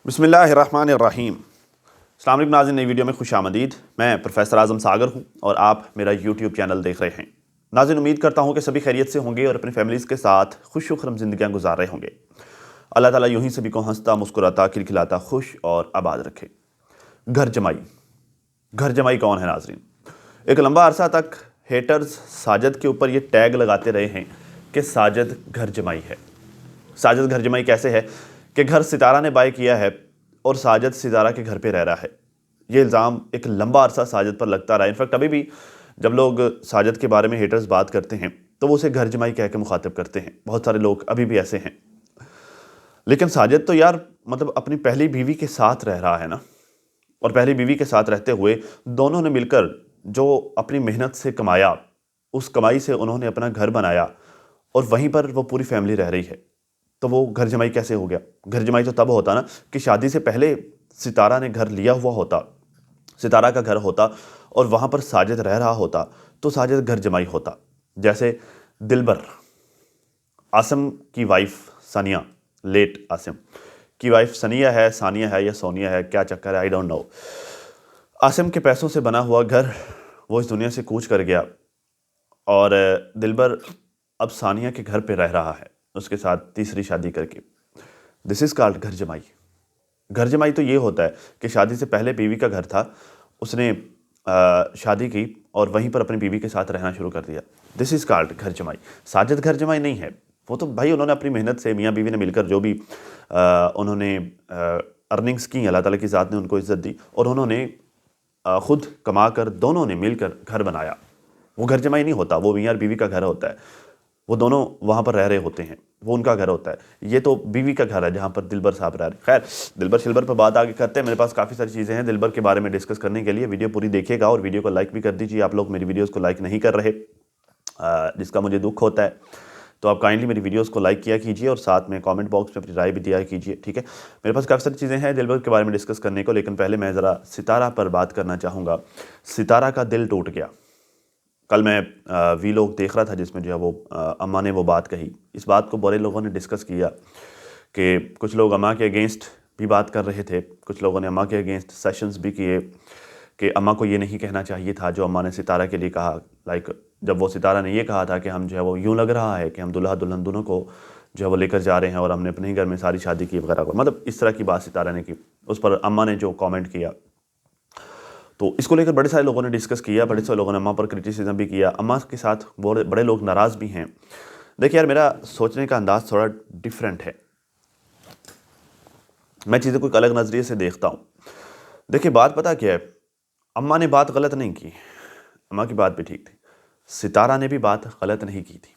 بسم اللہ الرحمن الرحیم۔ السلام علیکم ناظرین، نئی ویڈیو میں خوش آمدید۔ میں پروفیسر اعظم ساگر ہوں اور آپ میرا یوٹیوب چینل دیکھ رہے ہیں۔ ناظرین، امید کرتا ہوں کہ سبھی خیریت سے ہوں گے اور اپنی فیملیز کے ساتھ خوش و خرم زندگیاں گزار رہے ہوں گے۔ اللہ تعالیٰ یوں ہی سبھی کو ہنستا مسکراتا کھلکھلاتا خوش اور آباد رکھے۔ گھر جمائی۔ گھر جمائی کون ہے ناظرین؟ ایک لمبا عرصہ تک ہیٹرز ساجد کے اوپر یہ ٹیگ لگاتے رہے ہیں کہ ساجد گھر جمائی ہے۔ ساجد گھر جمائی کیسے ہے کہ گھر ستارہ نے بائی کیا ہے اور ساجد ستارہ کے گھر پہ رہ رہا ہے۔ یہ الزام ایک لمبا عرصہ ساجد پر لگتا رہا۔ انفیکٹ ابھی بھی جب لوگ ساجد کے بارے میں ہیٹرز بات کرتے ہیں تو وہ اسے گھر جمائی کہہ کے مخاطب کرتے ہیں۔ بہت سارے لوگ ابھی بھی ایسے ہیں۔ لیکن ساجد تو یار اپنی پہلی بیوی کے ساتھ رہ رہا ہے نا، اور پہلی بیوی کے ساتھ رہتے ہوئے دونوں نے مل کر جو اپنی محنت سے کمایا، اس کمائی سے انہوں نے اپنا گھر بنایا اور وہیں پر وہ پوری فیملی رہ رہی ہے۔ تو وہ گھر جمائی کیسے ہو گیا؟ گھر جمائی تو تب ہوتا نا کہ شادی سے پہلے ستارہ نے گھر لیا ہوا ہوتا، ستارہ کا گھر ہوتا اور وہاں پر ساجد رہ رہا ہوتا تو ساجد گھر جمائی ہوتا۔ جیسے دلبر، عاصم کی وائف ثانیہ، لیٹ عاصم کی وائف ثانیہ ہے یا سونیا ہے، کیا چکر ہے، آئی ڈونٹ نو۔ عاصم کے پیسوں سے بنا ہوا گھر وہ اس دنیا سے کوچ کر گیا اور دلبر اب ثانیہ کے گھر پہ رہ رہا ہے، اس کے ساتھ تیسری شادی کر کے۔ دس از کالڈ گھر جمائی۔ گھر جمائی تو یہ ہوتا ہے کہ شادی سے پہلے بیوی کا گھر تھا، اس نے شادی کی اور وہیں پر اپنی بیوی کے ساتھ رہنا شروع کر دیا۔ دس از کالڈ گھر جمائی۔ ساجد گھر جمائی نہیں ہے، وہ تو بھائی انہوں نے اپنی محنت سے میاں بیوی نے مل کر جو بھی انہوں نے ارننگز کی، اللہ تعالیٰ کی ذات نے ان کو عزت دی اور انہوں نے خود کما کر دونوں نے مل کر گھر بنایا۔ وہ گھر جمائی نہیں ہوتا، وہ میاں اور بیوی کا گھر ہوتا ہے، وہ دونوں وہاں پر رہ رہے ہوتے ہیں، وہ ان کا گھر ہوتا ہے۔ یہ تو بیوی کا گھر ہے جہاں پر دلبر صاحب رہ رہے ہیں۔ خیر، دلبر شلبر پر بات آگے کرتے ہیں، میرے پاس کافی ساری چیزیں ہیں دلبر کے بارے میں ڈسکس کرنے کے لیے۔ ویڈیو پوری دیکھیے گا اور ویڈیو کو لائک بھی کر دیجیے۔ آپ لوگ میری ویڈیوز کو لائک نہیں کر رہے، جس کا مجھے دکھ ہوتا ہے، تو آپ کائنڈلی میری ویڈیوز کو لائک کیا کیجیے اور ساتھ میں کامنٹ باکس میں اپنی رائے بھی دیا کیجیے، ٹھیک ہے؟ میرے پاس کافی ساری چیزیں ہیں دلبر کے بارے میں ڈسکس کرنے کو، لیکن پہلے میں ذرا ستارہ پر بات کرنا چاہوں گا۔ ستارہ کا دل ٹوٹ گیا۔ کل میں وی لوگ دیکھ رہا تھا جس میں جو ہے وہ اماں نے وہ بات کہی۔ اس بات کو بڑے لوگوں نے ڈسکس کیا کہ کچھ لوگ اماں کے اگینسٹ بھی بات کر رہے تھے، کچھ لوگوں نے اماں کے اگینسٹ سیشنز بھی کیے کہ اماں کو یہ نہیں کہنا چاہیے تھا جو اماں نے ستارہ کے لیے کہا۔ لائک جب وہ ستارہ نے یہ کہا تھا کہ ہم جو ہے وہ یوں لگ رہا ہے کہ ہم دلہا دلہن دونوں کو جو ہے وہ لے کر جا رہے ہیں اور ہم نے اپنے ہی گھر میں ساری شادی کی وغیرہ، اس طرح کی بات ستارہ نے کی۔ اس پر اماں نے جو کامنٹ کیا، تو اس کو لے کر بڑے سارے لوگوں نے ڈسکس کیا، بڑے سارے لوگوں نے اماں پر کرٹیسزم بھی کیا، اماں کے ساتھ بڑے لوگ ناراض بھی ہیں۔ دیکھیں یار، میرا سوچنے کا انداز تھوڑا ڈیفرنٹ ہے، میں چیزیں کوئی الگ نظریے سے دیکھتا ہوں۔ دیکھیں بات پتہ کیا ہے، اماں نے بات غلط نہیں کی، اماں کی بات بھی ٹھیک تھی۔ ستارہ نے بھی بات غلط نہیں کی تھی،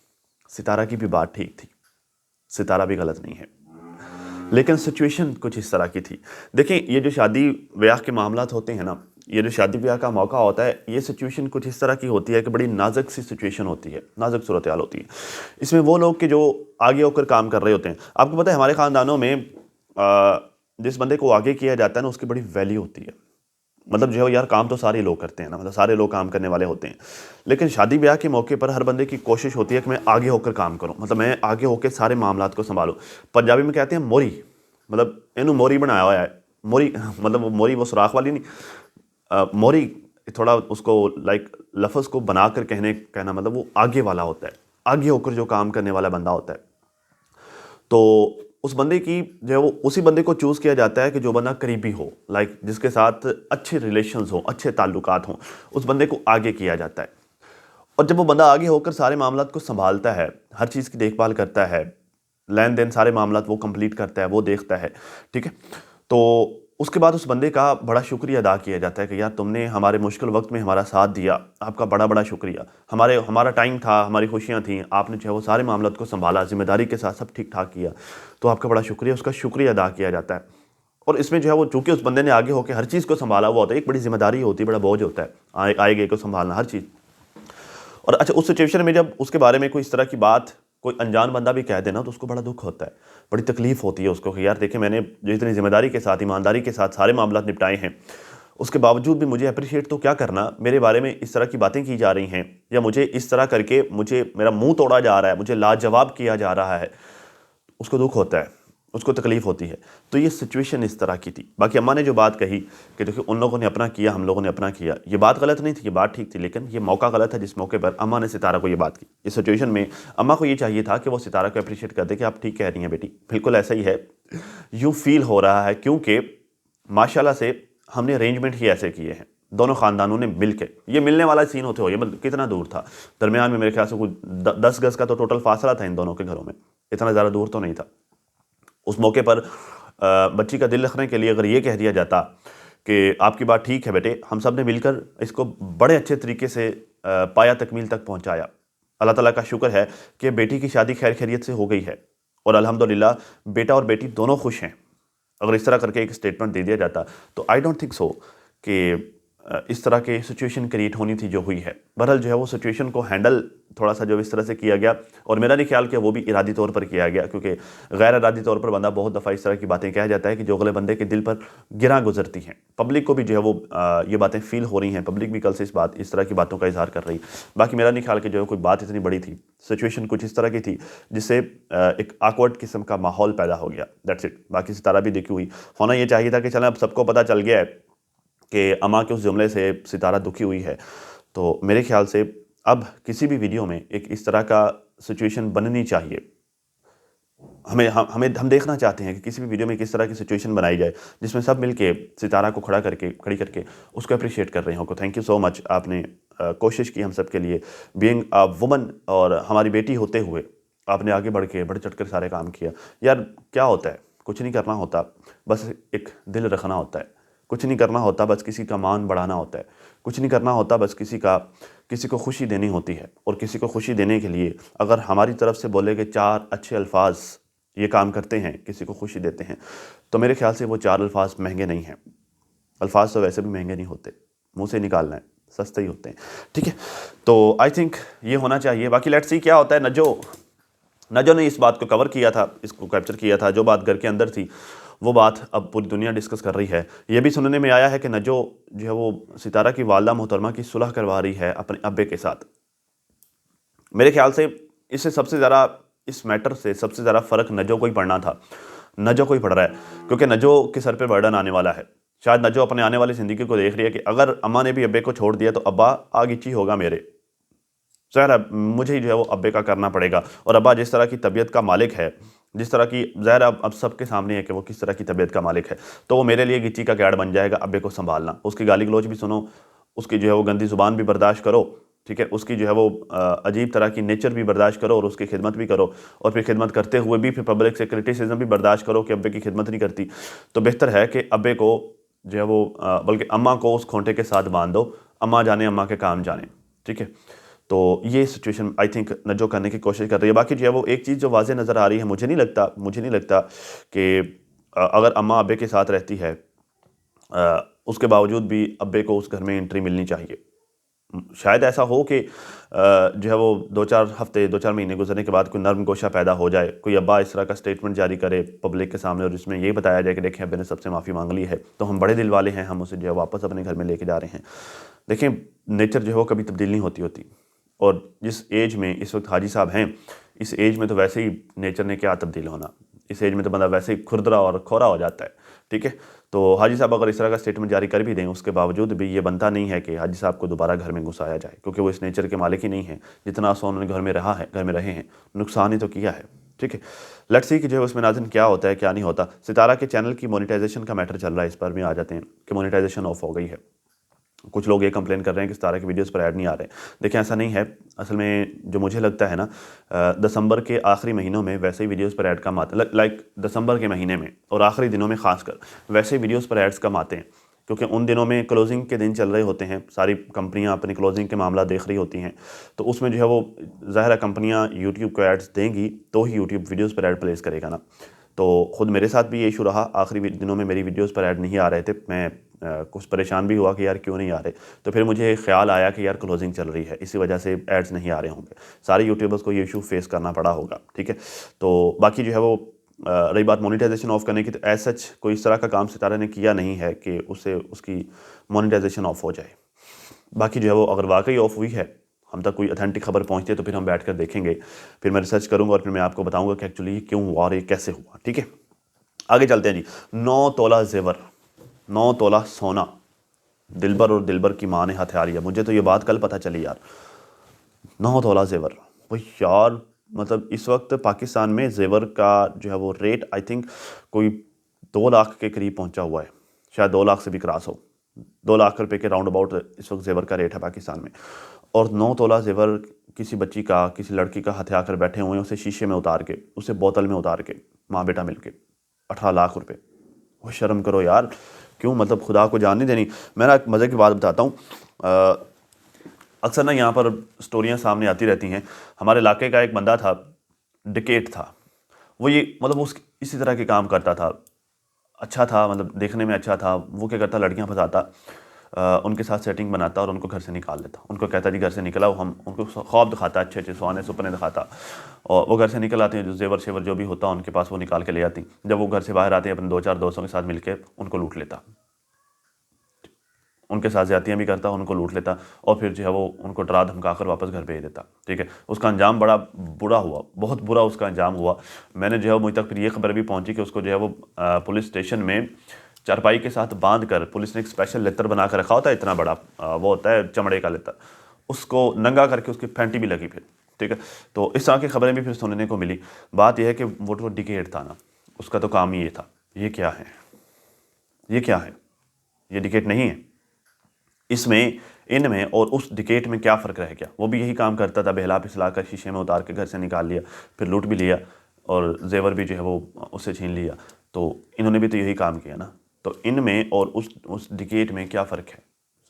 ستارہ کی بھی بات ٹھیک تھی، ستارہ بھی غلط نہیں ہے، لیکن سچویشن کچھ اس طرح کی تھی۔ دیکھیں یہ جو شادی بیاہ کے معاملات ہوتے ہیں نا، یہ جو شادی بیاہ کا موقع ہوتا ہے، یہ سچویشن کچھ اس طرح کی ہوتی ہے کہ بڑی نازک سی سچویشن ہوتی ہے، نازک صورتحال ہوتی ہے۔ اس میں وہ لوگ کہ جو آگے ہو کر کام کر رہے ہوتے ہیں، آپ کو پتہ ہے ہمارے خاندانوں میں جس بندے کو آگے کیا جاتا ہے نا، اس کی بڑی ویلیو ہوتی ہے۔ جو ہے یار کام تو سارے لوگ کرتے ہیں نا، سارے لوگ کام کرنے والے ہوتے ہیں، لیکن شادی بیاہ کے موقع پر ہر بندے کی کوشش ہوتی ہے کہ میں آگے ہو کر کام کروں، میں آگے ہو کے سارے معاملات کو سنبھالوں۔ پنجابی میں کہتے ہیں موری، اینو موری بنایا ہوا ہے۔ موری موری وہ سوراخ والی نہیں، موری تھوڑا اس کو لائک لفظ کو بنا کر کہنا وہ آگے والا ہوتا ہے، آگے ہو کر جو کام کرنے والا بندہ ہوتا ہے۔ تو اس بندے کی جو ہے وہ اسی بندے کو چوز کیا جاتا ہے کہ جو بندہ قریبی ہو، لائک جس کے ساتھ اچھے ریلیشنز ہوں، اچھے تعلقات ہوں، اس بندے کو آگے کیا جاتا ہے۔ اور جب وہ بندہ آگے ہو کر سارے معاملات کو سنبھالتا ہے، ہر چیز کی دیکھ بھال کرتا ہے، لین دین سارے معاملات وہ کمپلیٹ کرتا ہے، وہ دیکھتا ہے، ٹھیک ہے، تو اس کے بعد اس بندے کا بڑا شکریہ ادا کیا جاتا ہے کہ یار تم نے ہمارے مشکل وقت میں ہمارا ساتھ دیا، آپ کا بڑا بڑا شکریہ، ہمارا ٹائم تھا، ہماری خوشیاں تھیں، آپ نے جو ہے وہ سارے معاملات کو سنبھالا، ذمہ داری کے ساتھ سب ٹھیک ٹھاک کیا، تو آپ کا بڑا شکریہ، اس کا شکریہ ادا کیا جاتا ہے۔ اور اس میں جو ہے وہ چونکہ اس بندے نے آگے ہو کے ہر چیز کو سنبھالا ہوا ہوتا ہے، ایک بڑی ذمہ داری ہوتی ہے، بڑا بوجھ ہوتا ہے آئے گئے کو سنبھالنا، ہر چیز۔ اور اچھا اس سچویشن میں جب اس کے بارے میں کوئی اس طرح کی بات کوئی انجان بندہ بھی کہہ دینا تو اس کو بڑا دکھ ہوتا ہے، بڑی تکلیف ہوتی ہے اس کو کہ یار دیکھیں میں نے جو اتنی ذمہ داری کے ساتھ، ایمانداری کے ساتھ سارے معاملات نپٹائے ہیں، اس کے باوجود بھی مجھے اپریشیٹ تو کیا کرنا، میرے بارے میں اس طرح کی باتیں کی جا رہی ہیں یا مجھے اس طرح کر کے میرا منہ توڑا جا رہا ہے، مجھے لاجواب کیا جا رہا ہے، اس کو دکھ ہوتا ہے۔ اس کو تکلیف ہوتی ہے. تو یہ سچویشن اس طرح کی تھی. باقی اماں نے جو بات کہی کہ دیکھیں ان لوگوں نے اپنا کیا، ہم لوگوں نے اپنا کیا، یہ بات غلط نہیں تھی، یہ بات ٹھیک تھی، لیکن یہ موقع غلط تھا جس موقع پر اماں نے ستارہ کو یہ بات کی. اس سچویشن میں اماں کو یہ چاہیے تھا کہ وہ ستارہ کو اپریشیٹ کر دے کہ آپ ٹھیک کہہ رہی ہیں بیٹی، بالکل ایسا ہی ہے، یوں فیل ہو رہا ہے، کیونکہ ماشاءاللہ سے ہم نے ارینجمنٹ ہی ایسے کیے ہیں دونوں خاندانوں نے مل کے. یہ ملنے والا سین ہوتے ہو یہ کتنا دور تھا، درمیان میں میرے خیال سے کوئی 10 گز کا تو ٹوٹل فاصلہ تھا ان دونوں کے گھروں میں، اتنا زیادہ دور تو نہیں تھا. اس موقع پر بچی کا دل رکھنے کے لیے اگر یہ کہہ دیا جاتا کہ آپ کی بات ٹھیک ہے بیٹے، ہم سب نے مل کر اس کو بڑے اچھے طریقے سے پایا تکمیل تک پہنچایا. اللہ تعالیٰ کا شکر ہے کہ بیٹی کی شادی خیر خیریت سے ہو گئی ہے اور الحمدللہ بیٹا اور بیٹی دونوں خوش ہیں. اگر اس طرح کر کے ایک اسٹیٹمنٹ دے دیا جاتا تو آئی ڈونٹ تھنک سو کہ اس طرح کے سچویشن کریٹ ہونی تھی جو ہوئی ہے. بہرحال جو ہے وہ سچویشن کو ہینڈل تھوڑا سا جو اس طرح سے کیا گیا، اور میرا نہیں خیال کہ وہ بھی ارادی طور پر کیا گیا، کیونکہ غیر ارادی طور پر بندہ بہت دفعہ اس طرح کی باتیں کہہ جاتا ہے کہ جو اگلے بندے کے دل پر گراں گزرتی ہیں. پبلک کو بھی جو ہے وہ یہ باتیں فیل ہو رہی ہیں، پبلک بھی کل سے اس طرح کی باتوں کا اظہار کر رہی. باقی میرا نہیں خیال کہ جو ہے کوئی بات اتنی بڑی تھی، سچویشن کچھ اس طرح کی تھی جس سے ایک آکورڈ قسم کا ماحول پیدا ہو گیا. That's it. باقی ستارہ بھی دیکھی ہوئی ہونا یہ چاہیے تھا کہ چلیں اب سب کو پتہ چل گیا ہے کہ اماں کے اس جملے سے ستارہ دکھی ہوئی ہے. تو میرے خیال سے اب کسی بھی ویڈیو میں ایک اس طرح کا سچویشن بننی چاہیے. ہم دیکھنا چاہتے ہیں کہ کسی بھی ویڈیو میں کس طرح کی سچویشن بنائی جائے جس میں سب مل کے ستارہ کو کھڑی کر کے اس کو اپریشیٹ کر رہے ہوں. تھینک یو سو مچ. آپ نے کوشش کی ہم سب کے لیے، بینگ اے وومن اور ہماری بیٹی ہوتے ہوئے آپ نے آگے بڑھ چڑھ کر سارے کام کیا. یار کیا ہوتا ہے، کچھ نہیں کرنا ہوتا، بس ایک دل رکھنا ہوتا ہے. کچھ نہیں کرنا ہوتا، بس کسی کا مان بڑھانا ہوتا ہے. کچھ نہیں کرنا ہوتا، بس کسی کو خوشی دینی ہوتی ہے. اور کسی کو خوشی دینے کے لیے اگر ہماری طرف سے بولے کہ 4 اچھے الفاظ یہ کام کرتے ہیں، کسی کو خوشی دیتے ہیں، تو میرے خیال سے وہ 4 الفاظ مہنگے نہیں ہیں. الفاظ تو ویسے بھی مہنگے نہیں ہوتے، منہ سے نکالنا ہے، سستے ہی ہوتے ہیں. ٹھیک ہے، تو آئی تھنک یہ ہونا چاہیے. باقی لیٹس سی کیا ہوتا ہے. نجو نے اس بات کو کور کیا تھا، اس کو کیپچر کیا تھا. جو بات گھر کے اندر تھی وہ بات اب پوری دنیا ڈسکس کر رہی ہے. یہ بھی سننے میں آیا ہے کہ نجو جو ہے وہ ستارہ کی والدہ محترمہ کی صلح کروا رہی ہے اپنے ابے کے ساتھ. میرے خیال سے اس سے سب سے زیادہ اس میٹر سے سب سے زیادہ فرق نجو کو ہی پڑنا تھا. نجو کو ہی پڑ رہا ہے کیونکہ نجو کے سر پہ برڈن آنے والا ہے. شاید نجو اپنے آنے والی زندگی کو دیکھ رہی ہے کہ اگر اماں نے بھی ابے کو چھوڑ دیا تو ابا آگیچی ہوگا میرے. ظاہر مجھے ہی جو ہے وہ ابے کا کرنا پڑے گا. اور ابا جس طرح کی طبیعت کا مالک ہے، جس طرح کی ظاہر اب سب کے سامنے ہے کہ وہ کس طرح کی طبیعت کا مالک ہے، تو وہ میرے لیے گچی کا گیڑ بن جائے گا ابے کو سنبھالنا. اس کی گالی گلوچ بھی سنو، اس کی جو ہے وہ گندی زبان بھی برداشت کرو، ٹھیک ہے، اس کی جو ہے وہ عجیب طرح کی نیچر بھی برداشت کرو اور اس کی خدمت بھی کرو. اور پھر خدمت کرتے ہوئے بھی پھر پبلک سے کرٹیسزم بھی برداشت کرو کہ ابے کی خدمت نہیں کرتی. تو بہتر ہے کہ ابے کو جو ہے وہ بلکہ اماں کو اس کھونٹے کے ساتھ باندھ دو. اماں جانے اماں کے کام جانے. ٹھیک ہے، تو یہ سچویشن آئی تھنک نجو کرنے کی کوشش کر رہی ہے. باقی جو ہے وہ ایک چیز جو واضح نظر آ رہی ہے، مجھے نہیں لگتا کہ اگر اماں ابے کے ساتھ رہتی ہے اس کے باوجود بھی ابے کو اس گھر میں انٹری ملنی چاہیے. شاید ایسا ہو کہ جو ہے وہ 2-4 ہفتے 2-4 مہینے گزرنے کے بعد کوئی نرم گوشہ پیدا ہو جائے، کوئی ابا اس طرح کا سٹیٹمنٹ جاری کرے پبلک کے سامنے اور اس میں یہ بتایا جائے کہ دیکھیں ابے نے سب سے معافی مانگ لی ہے تو ہم بڑے دل والے ہیں، ہم اسے جو ہے واپس اپنے گھر میں لے کے جا رہے ہیں. دیکھیں نیچر جو ہے وہ کبھی تبدیل نہیں ہوتی. اور جس ایج میں اس وقت حاجی صاحب ہیں، اس ایج میں تو ویسے ہی نیچر نے کیا تبدیل ہونا، اس ایج میں تو بندہ ویسے ہی کھردرا اور کھورا ہو جاتا ہے. ٹھیک ہے، تو حاجی صاحب اگر اس طرح کا سٹیٹمنٹ جاری کر بھی دیں اس کے باوجود بھی یہ بنتا نہیں ہے کہ حاجی صاحب کو دوبارہ گھر میں گھسایا جائے، کیونکہ وہ اس نیچر کے مالک ہی نہیں ہیں. جتنا سو انہوں نے گھر میں رہے ہیں، نقصان ہی تو کیا ہے. ٹھیک ہے، لیٹس سی کہ جو ہے اس میں ناظرین کیا ہوتا ہے کیا نہیں ہوتا. ستارہ کے چینل کی مونیٹائزیشن کا میٹر چل رہا ہے، اس پر بھی آ جاتے ہیں کہ مونیٹائزیشن آف ہو گئی ہے. کچھ لوگ یہ کمپلین کر رہے ہیں کہ ستارہ کی ویڈیوز پر ایڈ نہیں آ رہے. دیکھیں ایسا نہیں ہے. اصل میں جو مجھے لگتا ہے نا، دسمبر کے آخری مہینوں میں ویسے ہی ویڈیوز پر ایڈ کم آتے ہیں. لائک دسمبر کے مہینے میں اور آخری دنوں میں خاص کر ویسے ہی ویڈیوز پر ایڈز کم آتے ہیں، کیونکہ ان دنوں میں کلوزنگ کے دن چل رہے ہوتے ہیں، ساری کمپنیاں اپنی کلوزنگ کے معاملہ دیکھ رہی ہوتی ہیں. تو اس میں جو ہے وہ ظاہر کمپنیاں یوٹیوب کو ایڈز دیں گی تو ہی یوٹیوب ویڈیوز پر ایڈ پلیس کرے گا نا. تو خود میرے ساتھ بھی یہ ایشو رہا، آخری دنوں میں میری ویڈیوز پر ایڈ نہیں آ رہے تھے. میں کچھ پریشان بھی ہوا کہ یار کیوں نہیں آ رہے. تو پھر مجھے خیال آیا کہ یار کلوزنگ چل رہی ہے، اسی وجہ سے ایڈز نہیں آ رہے ہوں گے. سارے یوٹیوبرز کو یہ ایشو فیس کرنا پڑا ہوگا. ٹھیک ہے، تو باقی جو ہے وہ رہی بات مونیٹائزیشن آف کرنے کی، تو ایز سچ کوئی اس طرح کا کام ستارہ نے کیا نہیں ہے کہ اس کی مونیٹائزیشن آف ہو جائے. باقی جو ہے وہ اگر واقعی آف ہوئی ہے، ہم تک کوئی اتھینٹک خبر پہنچتی ہے تو پھر ہم بیٹھ کر دیکھیں گے، پھر میں ریسرچ کروں گا اور پھر میں آپ کو بتاؤں گا کہ ایکچولی یہ کیوں ہوا اور یہ کیسے ہوا. ٹھیک ہے، آگے چلتے ہیں جی. 9 تولہ زیور، 9 تولہ سونا دلبر اور دلبر کی ماں نے ہتھیار لیا. مجھے تو یہ بات کل پتہ چلی یار. 9 تولہ زیور بھائی یار، مطلب اس وقت پاکستان میں زیور کا جو ہے وہ ریٹ آئی تھنک کوئی 2 لاکھ کے قریب پہنچا ہوا ہے، شاید 2 لاکھ سے بھی کراس ہو. 2 لاکھ روپے کے راؤنڈ اباؤٹ اس وقت زیور کا ریٹ ہے پاکستان میں. اور 9 تولہ زیور کسی بچی کا، کسی لڑکی کا ہتھیا کر بیٹھے ہوئے ہیں، اسے شیشے میں اتار کے، اسے بوتل میں اتار کے، ماں بیٹا مل کے 18 لاکھ روپے. وہ شرم کرو یار، کیوں مطلب خدا کو جان نہیں دینی. میں نا ایک مزے کی بات بتاتا ہوں. اکثر نا یہاں پر سٹوریاں سامنے آتی رہتی ہیں. ہمارے علاقے کا ایک بندہ تھا، ڈکیٹ تھا. وہ یہ مطلب اسی طرح کے کام کرتا تھا. اچھا تھا، مطلب دیکھنے میں اچھا تھا. وہ کیا کرتا، لڑکیاں پھنساتا، ان کے ساتھ سیٹنگ بناتا اور ان کو گھر سے نکال لیتا. ان کو کہتا جی گھر سے نکلا، ہم ان کو خواب دکھاتا، اچھے اچھے سہانے سپنے دکھاتا، اور وہ گھر سے نکل آتے ہیں. جو زیور شیور جو بھی ہوتا ان کے پاس وہ نکال کے لے آتی. جب وہ گھر سے باہر آتے ہیں اپنے 2-4 دوستوں کے ساتھ مل کے ان کو لوٹ لیتا، ان کے ساتھ زیادتیاں بھی کرتا، ان کو لوٹ لیتا، اور پھر جو ہے وہ ان کو ڈرا دھمکا کر واپس گھر بھیج دیتا. ٹھیک ہے. اس کا انجام بڑا برا ہوا، بہت برا اس کا انجام ہوا. میں نے جو ہے مجھ تک پھر یہ خبر بھی پہنچی کہ اس کو جو ہے وہ پولیس اسٹیشن میں چارپائی کے ساتھ باندھ کر، پولیس نے ایک اسپیشل لتر بنا کر رکھا ہوتا ہے، اتنا بڑا وہ ہوتا ہے چمڑے کا لتر، اس کو ننگا کر کے اس کی پھینٹی بھی لگی پھر. ٹھیک ہے. تو اس طرح کی خبریں بھی پھر سننے کو ملی. بات یہ ہے کہ وہ ڈکیٹ تھا نا، اس کا تو کام ہی یہ تھا. یہ کیا ہے، یہ کیا ہے، یہ ڈکیٹ نہیں ہے. اس میں، ان میں اور اس ڈکیٹ میں کیا فرق رہ گیا. وہ بھی یہی کام کرتا تھا، بہلا پھسلا کر شیشے میں اتار کے گھر سے نکال لیا، پھر لوٹ بھی لیا اور زیور بھی جو ہے وہ اس سے چھین لیا. تو انہوں نے بھی تو یہی کام کیا نا. تو ان میں اور اس ڈکیٹ میں کیا فرق ہے،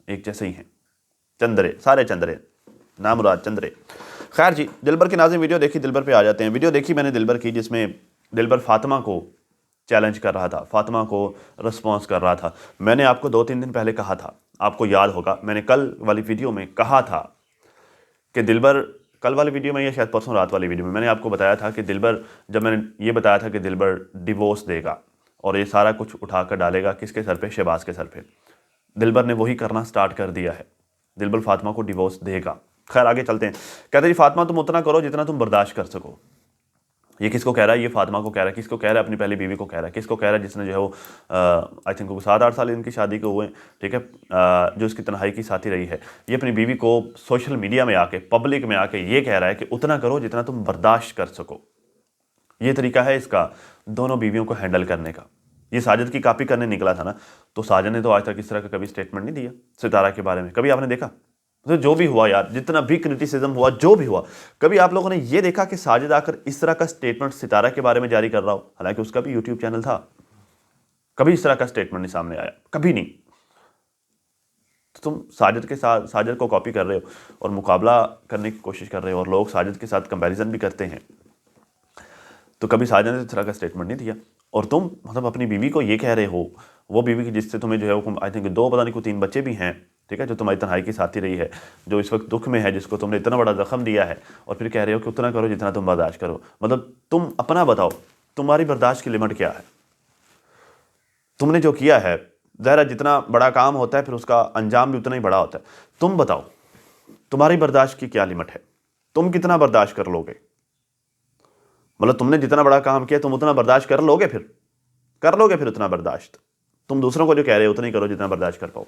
ایک جیسے ہی ہیں. چندرے، سارے چندرے، نام مراد چندرے. خیر جی، دلبر کی ناظرین ویڈیو دیکھی، دلبر پہ آ جاتے ہیں. ویڈیو دیکھی میں نے دلبر کی، جس میں دلبر فاطمہ کو چیلنج کر رہا تھا، فاطمہ کو رسپانس کر رہا تھا. میں نے آپ کو 2-3 دن پہلے کہا تھا، آپ کو یاد ہوگا، میں نے کل والی ویڈیو میں کہا تھا کہ دلبر، کل والی ویڈیو میں یا شاید پرسوں رات والی ویڈیو میں نے آپ کو بتایا تھا کہ دلبر، جب میں نے یہ بتایا تھا کہ دلبر ڈیورس دے گا اور یہ سارا کچھ اٹھا کر ڈالے گا کس کے سر پہ، شہباز کے سر پہ. دلبر نے وہی کرنا سٹارٹ کر دیا ہے. دلبر فاطمہ کو ڈیورس دے گا. خیر آگے چلتے ہیں. کہتے ہیں جی فاطمہ تم اتنا کرو جتنا تم برداشت کر سکو. یہ کس کو کہہ رہا ہے؟ یہ فاطمہ کو کہہ رہا ہے. کس کو کہہ رہا ہے؟ اپنی پہلی بیوی کو کہہ رہا ہے. کس کو کہہ رہا ہے؟ جس نے جو ہے وہ آئی تھنک 7-8 سال ان کی شادی کو ہوئے. ٹھیک ہے. جو اس کی تنہائی کی ساتھی رہی ہے. یہ اپنی بیوی کو سوشل میڈیا میں آ کے، پبلک میں آ کے یہ کہہ رہا ہے کہ اتنا کرو جتنا تم برداشت کر سکو. یہ طریقہ ہے اس کا دونوں بیویوں کو ہینڈل کرنے کا. یہ ساجد کی کاپی کرنے نکلا تھا نا، تو ساجد نے تو آج تک اس طرح کا کبھی سٹیٹمنٹ نہیں دیا ستارہ کے بارے میں. کبھی آپ نے دیکھا؟ جو بھی ہوا یار، جتنا بھی کرٹیسزم ہوا، جو بھی ہوا، کبھی آپ لوگوں نے یہ دیکھا کہ ساجد آ کر اس طرح کا سٹیٹمنٹ ستارہ کے بارے میں جاری کر رہا ہو؟ حالانکہ اس کا بھی یوٹیوب چینل تھا. کبھی اس طرح کا سٹیٹمنٹ نہیں سامنے آیا، کبھی نہیں. تو تم ساجد کے ساتھ، ساجد کو کاپی کر رہے ہو اور مقابلہ کرنے کی کوشش کر رہے ہو، اور لوگ ساجد کے ساتھ کمپیریزن بھی کرتے ہیں. تو کبھی ساجد نے اس طرح کا سٹیٹمنٹ نہیں دیا. اور تم مطلب اپنی بیوی کو یہ کہہ رہے ہو، وہ بیوی کی جس سے تمہیں جو ہے وہ آئی تھنک 2 پتہ نہیں 3 بچے بھی ہیں. ٹھیک ہے. جو تمہاری تنہائی کی ساتھی رہی ہے، جو اس وقت دکھ میں ہے، جس کو تم نے اتنا بڑا زخم دیا ہے، اور پھر کہہ رہے ہو کہ اتنا کرو جتنا تم برداشت کرو. مطلب تم اپنا بتاؤ، تمہاری برداشت کی لمٹ کیا ہے؟ تم نے جو کیا ہے، ظاہر جتنا بڑا کام ہوتا ہے پھر اس کا انجام بھی اتنا ہی بڑا ہوتا ہے. تم بتاؤ تمہاری برداشت کی کیا لمٹ ہے؟ تم کتنا برداشت کر لو گے؟ مطلب تم نے جتنا بڑا کام کیا تم اتنا برداشت کر لو گے؟ پھر اتنا برداشت تم دوسروں کو جو کہہ رہے ہو اتنا ہی کرو جتنا برداشت کر پاؤ.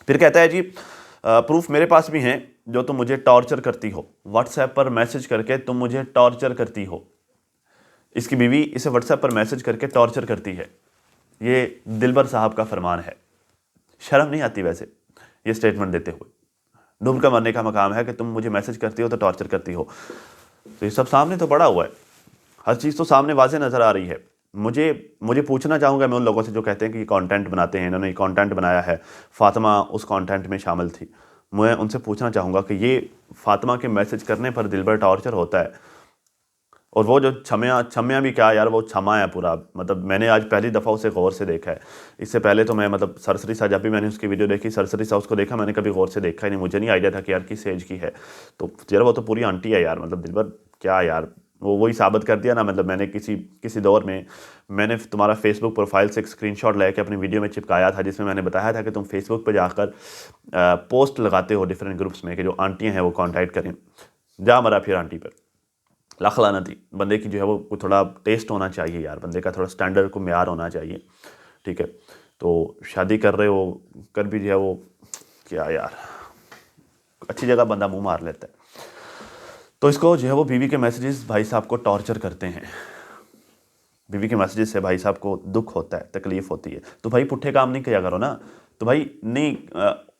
پھر کہتا ہے جی پروف میرے پاس بھی ہیں جو تم مجھے ٹارچر کرتی ہو، واٹس ایپ پر میسج کر کے تم مجھے ٹارچر کرتی ہو. اس کی بیوی اسے واٹس ایپ پر میسج کر کے ٹارچر کرتی ہے. یہ دلبر صاحب کا فرمان ہے. شرم نہیں آتی ویسے یہ سٹیٹمنٹ دیتے ہوئے؟ ڈوب کا مرنے کا مقام ہے کہ تم مجھے میسج کرتی ہو تو ٹارچر کرتی ہو. تو یہ سب سامنے تو پڑا ہوا ہے، ہر چیز تو سامنے واضح نظر آ رہی ہے. مجھے پوچھنا چاہوں گا میں ان لوگوں سے جو کہتے ہیں کہ یہ کانٹینٹ بناتے ہیں، انہوں نے یہ کانٹینٹ بنایا ہے، فاطمہ اس کانٹینٹ میں شامل تھی. میں ان سے پوچھنا چاہوں گا کہ یہ فاطمہ کے میسج کرنے پر دلبر ٹارچر ہوتا ہے، اور وہ جو چھمیاں بھی کیا یار، وہ چھما ہے پورا. مطلب میں نے آج پہلی دفعہ اسے غور سے دیکھا ہے. اس سے پہلے تو میں مطلب سرسری سا، جب بھی میں نے اس کی ویڈیو دیکھی، سرسری سا اس کو دیکھا، میں نے کبھی غور سے دیکھا ہی نہیں. مجھے نہیں آئیڈیا تھا کہ یار کس ایج کی ہے. تو یار وہ تو پوری آنٹی ہے یار. مطلب دلبر کیا یار، وہی ثابت کر دیا نا. مطلب میں نے کسی دور میں میں نے تمہارا فیس بک پروفائل سے ایک اسکرین شاٹ لے کے اپنی ویڈیو میں چپکایا تھا، جس میں میں نے بتایا تھا کہ تم فیس بک پہ جا کر پوسٹ لگاتے ہو ڈفرینٹ گروپس میں کہ جو آنٹیاں ہیں وہ کانٹیکٹ کریں. جا مرا پھر آنٹی پر. لاکھ لعنتی بندے کی جو ہے وہ تھوڑا ٹیسٹ ہونا چاہیے یار، بندے کا تھوڑا سٹینڈرڈ کو معیار ہونا چاہیے، ٹھیک ہے. تو شادی کر رہے ہو کر بھی جو ہے وہ کیا یار، اچھی جگہ بندہ منہ مار لیتا ہے. تو اس کو جو ہے وہ بیوی کے میسیجز بھائی صاحب کو ٹارچر کرتے ہیں. بیوی کے میسیجز سے بھائی صاحب کو دکھ ہوتا ہے، تکلیف ہوتی ہے. تو بھائی پٹھے کام نہیں کیا کرو نا. تو بھائی نہیں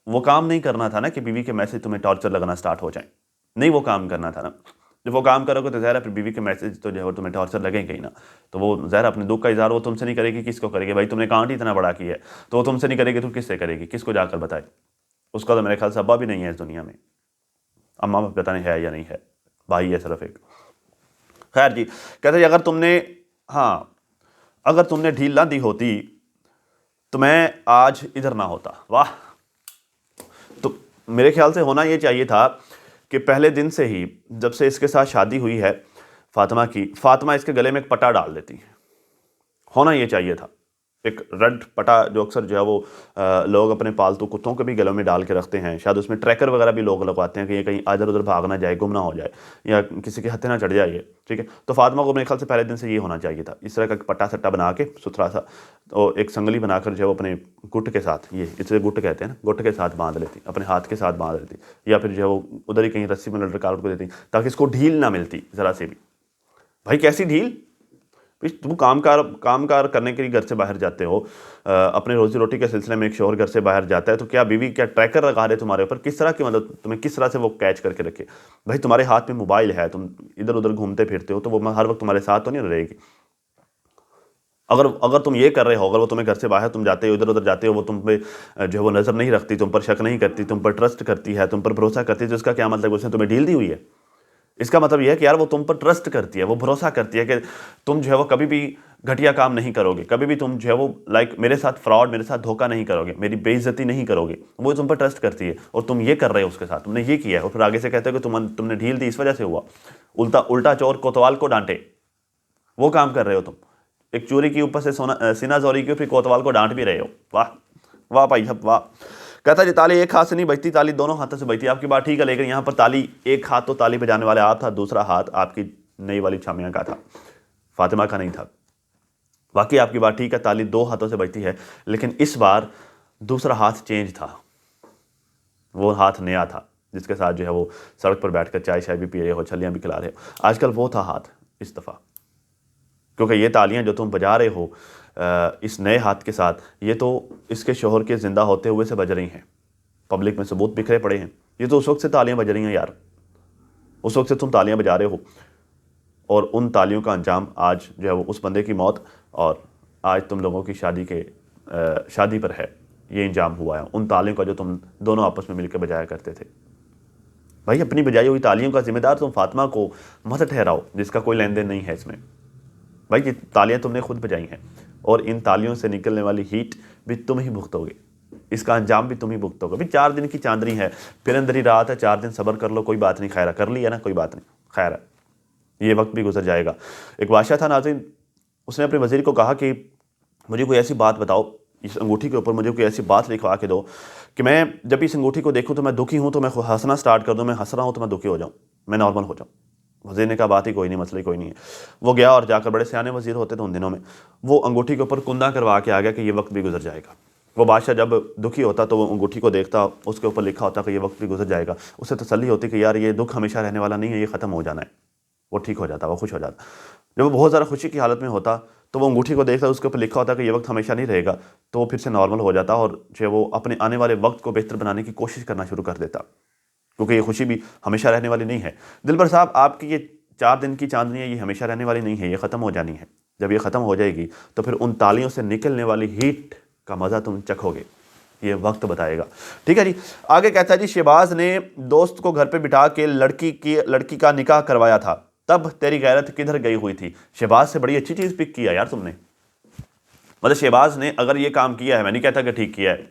وہ کام نہیں کرنا تھا نا کہ بیوی کے میسیج تمہیں ٹارچر لگنا سٹارٹ ہو جائیں. نہیں وہ کام کرنا تھا نا. جب وہ کام کرو گے تو ظاہر ہے پھر بیوی کے میسیج تو جو ہے وہ تمہیں ٹارچر لگیں گے ہی نا. تو وہ ظاہر اپنے دکھ کا اظہار وہ تم سے نہیں کرے گی، کس کو کرے گی؟ بھائی تم نے کانٹ ہی اتنا بڑا کیا ہے تو وہ تم سے نہیں کرے گی تو کس سے کرے گی؟ کس کو جا کر بتائے؟ اس کا تو میرے خیال سے ابا بھی نہیں ہے اس دنیا میں، اماں پتہ نہیں ہے یا نہیں ہے، بھائی ہے صرف ایک. خیر جی، کہتے ہیں اگر تم نے ڈھیل نہ دی ہوتی تو میں آج ادھر نہ ہوتا. واہ. تو میرے خیال سے ہونا یہ چاہیے تھا کہ پہلے دن سے ہی جب سے اس کے ساتھ شادی ہوئی ہے فاطمہ کی، فاطمہ اس کے گلے میں ایک پٹا ڈال دیتی. ہونا یہ چاہیے تھا ایک ریڈ پٹا، جو اکثر جو ہے وہ لوگ اپنے پالتو کتوں کے بھی گلوں میں ڈال کے رکھتے ہیں. شاید اس میں ٹریکر وغیرہ بھی لوگ لگواتے ہیں کہ یہ کہیں ادھر ادھر بھاگ نہ جائے، گم نہ ہو جائے، یا کسی کے ہتھے نہ چڑھ جائے. ٹھیک ہے. تو فاطمہ کو میرے خیال سے پہلے دن سے یہ ہونا چاہیے تھا، اس طرح کا پٹا سٹا بنا کے ستھرا سا، تو ایک سنگلی بنا کر جو ہے وہ اپنے گٹ کے ساتھ، یہ اسے گٹ کہتے ہیں نا، گٹ کے ساتھ باندھ لیتی، اپنے ہاتھ کے ساتھ باندھ لیتی، یا پھر جو ہے وہ ادھر ہی کہیں رسی میں لٹکا کو دیتی تاکہ اس کو ڈھیل نہ ملتی ذرا سے بھی. بھائی کیسی ڈھیل؟ تم کام کار کرنے کے لیے گھر سے باہر جاتے ہو، اپنے روزی روٹی کے سلسلے میں ایک شوہر گھر سے باہر جاتا ہے، تو کیا بیوی کیا ٹریکر لگا رہے تمہارے اوپر؟ کس طرح کی مطلب تمہیں کس طرح سے وہ کیچ کر کے رکھے؟ بھائی تمہارے ہاتھ میں موبائل ہے، تم ادھر ادھر گھومتے پھرتے ہو، تو وہ ہر وقت تمہارے ساتھ تو نہیں رہے گی. اگر تم یہ کر رہے ہو، اگر وہ تمہیں گھر سے باہر تم جاتے ہو، ادھر ادھر جاتے ہو، وہ تم پہ جو ہے وہ نظر نہیں رکھتی، تم پر شک نہیں کرتی، تم پر ٹرسٹ کرتی ہے، تم پر بھروسہ کرتی ہے، تو اس کا کیا مطلب؟ اس نے تمہیں ڈھیل دی ہوئی ہے. اس کا مطلب یہ ہے کہ یار وہ تم پر ٹرسٹ کرتی ہے، وہ بھروسہ کرتی ہے کہ تم جو ہے وہ کبھی بھی گھٹیا کام نہیں کرو گے، کبھی بھی تم جو ہے وہ میرے ساتھ فراڈ، میرے ساتھ دھوکہ نہیں کرو گے، میری بے عزتی نہیں کرو گے. وہ تم پر ٹرسٹ کرتی ہے اور تم یہ کر رہے ہو اس کے ساتھ، تم نے یہ کیا ہے، اور پھر آگے سے کہتے ہو کہ تم نے ڈھیل دی اس وجہ سے ہوا. الٹا چور کوتوال کو ڈانٹے، وہ کام کر رہے ہو تم. ایک چوری کے اوپر سے سینا زوری کے پھر کوتوال کو ڈانٹ بھی رہے ہو. واہ واہ بھائی صاحب واہ. کہتا جی تالی ایک ہاتھ سے نہیں بجتی، تالی دونوں ہاتھوں سے بجتی. آپ کی بات ٹھیک ہے، لیکن یہاں پر تالی ایک ہاتھ تو تالی بجانے والے آپ تھا، دوسرا ہاتھ آپ کی نئی والی چھامیاں کا تھا، فاطمہ کا نہیں تھا. واقعی آپ کی بات ٹھیک ہے، تالی دو ہاتھوں سے بجتی ہے، لیکن اس بار دوسرا ہاتھ چینج تھا. وہ ہاتھ نیا تھا جس کے ساتھ جو ہے وہ سڑک پر بیٹھ کر چائے شائے بھی پی رہے ہو، چھلیاں بھی کھلا رہے ہو. آج کل وہ تھا ہاتھ اس دفعہ، کیونکہ یہ تالیاں جو تم بجا رہے ہو اس نئے ہاتھ کے ساتھ، یہ تو اس کے شوہر کے زندہ ہوتے ہوئے سے بج رہی ہیں. پبلک میں ثبوت بکھرے پڑے ہیں. یہ تو اس وقت سے تالیاں بج رہی ہیں یار، اس وقت سے تم تالیاں بجا رہے ہو، اور ان تالیوں کا انجام آج جو ہے وہ اس بندے کی موت، اور آج تم لوگوں کی شادی پر ہے یہ انجام ہوا ہے، ان تالیوں کا جو تم دونوں آپس میں مل کے بجایا کرتے تھے. بھائی اپنی بجائی ہوئی تالیوں کا ذمہ دار تم فاطمہ کو مت ٹھہراؤ، جس کا کوئی لین دین نہیں ہے اس میں. بھائی یہ تالیاں تم نے خود بجائی ہیں، اور ان تالیوں سے نکلنے والی ہیٹ بھی تم ہی بھگتو گے، اس کا انجام بھی تم ہی بھگتو گے. 4 دن کی چاندنی ہے، پھر اندر ہی رات ہے، 4 دن صبر کر لو، کوئی بات نہیں. خیر کر لی ہے نا، کوئی بات نہیں، خیر ہے، یہ وقت بھی گزر جائے گا. ایک بادشاہ تھا ناظرین، اس نے اپنے وزیر کو کہا کہ مجھے کوئی ایسی بات بتاؤ، اس انگوٹھی کے اوپر مجھے کوئی ایسی بات لکھوا کے دو کہ میں جب اس انگوٹھی کو دیکھوں تو میں دکھی ہوں تو میں ہنسنا سٹارٹ کر دوں، میں ہنس رہا ہوں تو میں دکھی ہو جاؤں، میں نارمل ہو جاؤں. وزیر نے کہا بات ہی کوئی نہیں، مسئلہ کوئی نہیں ہے. وہ گیا اور جا کر، بڑے سیانے وزیر ہوتے تھے ان دنوں میں، وہ انگوٹھی کے اوپر کندہ کروا کے آ گیا کہ یہ وقت بھی گزر جائے گا. وہ بادشاہ جب دکھی ہوتا تو وہ انگوٹھی کو دیکھتا، اس کے اوپر لکھا ہوتا کہ یہ وقت بھی گزر جائے گا. اسے تسلی ہوتی کہ یار یہ دکھ ہمیشہ رہنے والا نہیں ہے، یہ ختم ہو جانا ہے. وہ ٹھیک ہو جاتا، وہ خوش ہو جاتا. جب وہ بہت زیادہ خوشی کی حالت میں ہوتا تو وہ انگوٹھی کو دیکھتا، اس کے اوپر لکھا ہوتا کہ یہ وقت ہمیشہ نہیں رہے گا، تو وہ پھر سے نارمل ہو جاتا اور جو وہ اپنے آنے والے وقت کو بہتر بنانے کی کوشش کرنا شروع کر دیتا، کیونکہ یہ خوشی بھی ہمیشہ رہنے والی نہیں ہے. دلبر صاحب آپ کی یہ 4 دن کی چاندنی ہے، یہ ہمیشہ رہنے والی نہیں ہے، یہ ختم ہو جانی ہے. جب یہ ختم ہو جائے گی تو پھر ان تالیوں سے نکلنے والی ہیٹ کا مزہ تم چکھو گے، یہ وقت بتائے گا. ٹھیک ہے جی. آگے کہتا ہے جی شہباز نے دوست کو گھر پہ بٹھا کے لڑکی کا نکاح کروایا تھا، تب تیری غیرت کدھر گئی ہوئی تھی؟ شہباز سے بڑی اچھی چیز پک کیا یار تم نے. مطلب شہباز نے اگر یہ کام کیا ہے، میں نہیں کہتا کہ ٹھیک کیا ہے،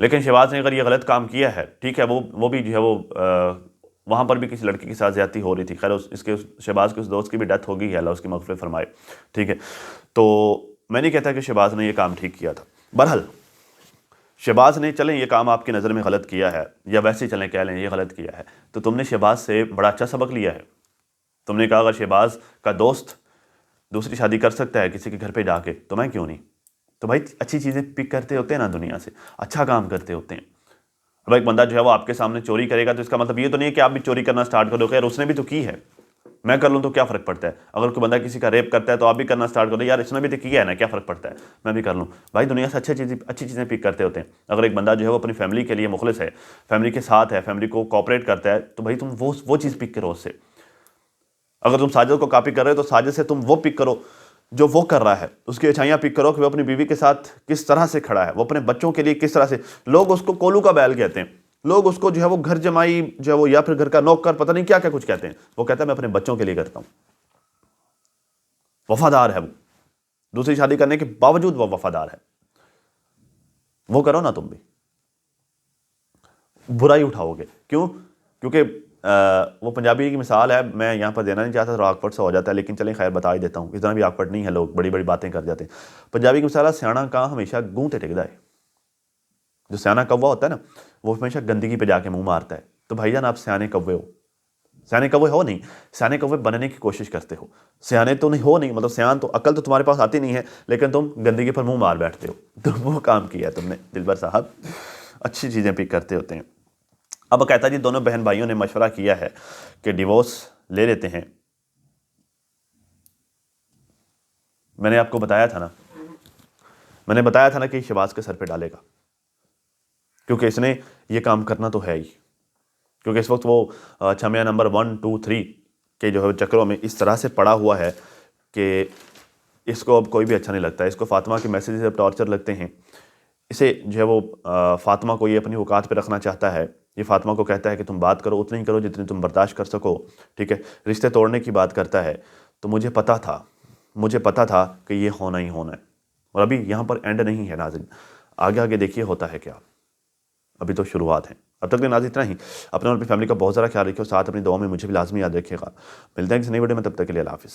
لیکن شہباز نے اگر یہ غلط کام کیا ہے، ٹھیک ہے، وہ بھی جو ہے وہ وہاں پر بھی کسی لڑکی کے ساتھ زیادتی ہو رہی تھی. خیر شہباز کے اس دوست کی بھی ڈیتھ ہو گئی ہے، اللہ اس کی مغفرت فرمائے. ٹھیک ہے، تو میں نہیں کہتا کہ شہباز نے یہ کام ٹھیک کیا تھا. بہرحال شہباز نے، چلیں یہ کام آپ کی نظر میں غلط کیا ہے، یا ویسے چلیں کہہ لیں یہ غلط کیا ہے، تو تم نے شہباز سے بڑا اچھا سبق لیا ہے. تم نے کہا اگر شہباز کا دوست دوسری شادی کر سکتا ہے کسی کے گھر پہ جا کے تو میں کیوں نہیں؟ تو بھائی اچھی چیزیں پک کرتے ہوتے ہیں نا دنیا سے، اچھا کام کرتے ہوتے ہیں۔ اب ایک بندہ جو ہے وہ آپ کے سامنے چوری کرے گا تو اس کا مطلب یہ تو نہیں ہے کہ آپ بھی چوری کرنا سٹارٹ کر دو کہ یار اس نے بھی تو کی ہے، میں کر لوں تو کیا فرق پڑتا ہے؟ اگر کوئی بندہ کسی کا ریپ کرتا ہے تو آپ بھی کرنا سٹارٹ کر دو، یار اس نے بھی تو کیا ہے نا، کیا فرق پڑتا ہے، میں بھی کر لوں۔ بھائی دنیا سے اچھی چیزیں پک کرتے ہوتے ہیں۔ اگر ایک بندہ جو ہے وہ اپنی فیملی کے لیے مخلص ہے، فیملی کے ساتھ ہے، فیملی کو کوآپریٹ کرتا ہے، تو بھائی تم وہ چیز پک کرو اس سے۔ اگر تم ساجد کو کاپی کر رہے ہو تو ساجد سے تم وہ پک کرو جو وہ کر رہا ہے، اس کی اچھائیاں پک کرو کہ وہ اپنی بیوی کے ساتھ کس طرح سے کھڑا ہے، وہ اپنے بچوں کے لیے کس طرح سے، لوگ اس کو کولو کا بیل کہتے ہیں، لوگ اس کو جو ہے وہ گھر جمائی جو ہے وہ یا پھر گھر کا نوکر پتہ نہیں کیا کیا کچھ کہتے ہیں، وہ کہتا ہے میں اپنے بچوں کے لیے کرتا ہوں، وفادار ہے وہ، دوسری شادی کرنے کے باوجود وہ وفادار ہے۔ وہ کرو نا تم بھی، برائی اٹھاؤ گے کیوں؟ کیونکہ وہ پنجابی کی مثال ہے، میں یہاں پر دینا نہیں چاہتا، تھوڑا آکورڈ سا ہو جاتا ہے، لیکن چلیں خیر بتا ہی دیتا ہوں، اتنا بھی آکورڈ نہیں ہے، لوگ بڑی بڑی باتیں کر جاتے ہیں۔ پنجابی کی مثال ہے سیانا کاں ہمیشہ گوں تے ٹکدا ہے۔ جو سیانا کوا ہوتا ہے نا وہ ہمیشہ گندگی پہ جا کے منہ مارتا ہے۔ تو بھائی جان آپ سیانے کوے ہو، سیانے کوے ہو نہیں، سیانے کوے بننے کی کوشش کرتے ہو، سیانے تو نہیں ہو نہیں، مطلب سیان تو عقل تو تمہارے پاس آتی نہیں ہے، لیکن تم گندگی پر منہ مار بیٹھتے ہو، تو وہ کام کیا ہے تم نے دلبر صاحب، اچھی چیزیں پک کرتے ہوتے ہیں۔ اب کہتا جی دونوں بہن بھائیوں نے مشورہ کیا ہے کہ ڈیورس لے لیتے ہیں۔ میں نے آپ کو بتایا تھا نا کہ شہباز کے سر پہ ڈالے گا، کیونکہ اس نے یہ کام کرنا تو ہے ہی، کیونکہ اس وقت وہ چھمیا نمبر 1 2 3 کے جو ہے چکروں میں اس طرح سے پڑا ہوا ہے کہ اس کو اب کوئی بھی اچھا نہیں لگتا ہے۔ اس کو فاطمہ کے میسیجز اب ٹارچر لگتے ہیں، اسے جو ہے وہ فاطمہ کو یہ اپنی اوقات پہ رکھنا چاہتا ہے، یہ فاطمہ کو کہتا ہے کہ تم بات کرو اتنی ہی کرو جتنی تم برداشت کر سکو، ٹھیک ہے، رشتے توڑنے کی بات کرتا ہے۔ تو مجھے پتا تھا کہ یہ ہونا ہی ہونا ہے، اور ابھی یہاں پر اینڈ نہیں ہے ناظرین، آگے دیکھیے ہوتا ہے کیا، ابھی تو شروعات ہیں۔ اب تک کے ناظرین اتنا ہی، اپنے اور اپنی فیملی کا بہت زیادہ خیال رکھیے، اور ساتھ اپنی دعاؤں میں مجھے بھی لازمی یاد رکھیے گا۔ ملتے ہیں کسی نئی ویڈیو میں، تب تک کے لیے اللہ حافظ۔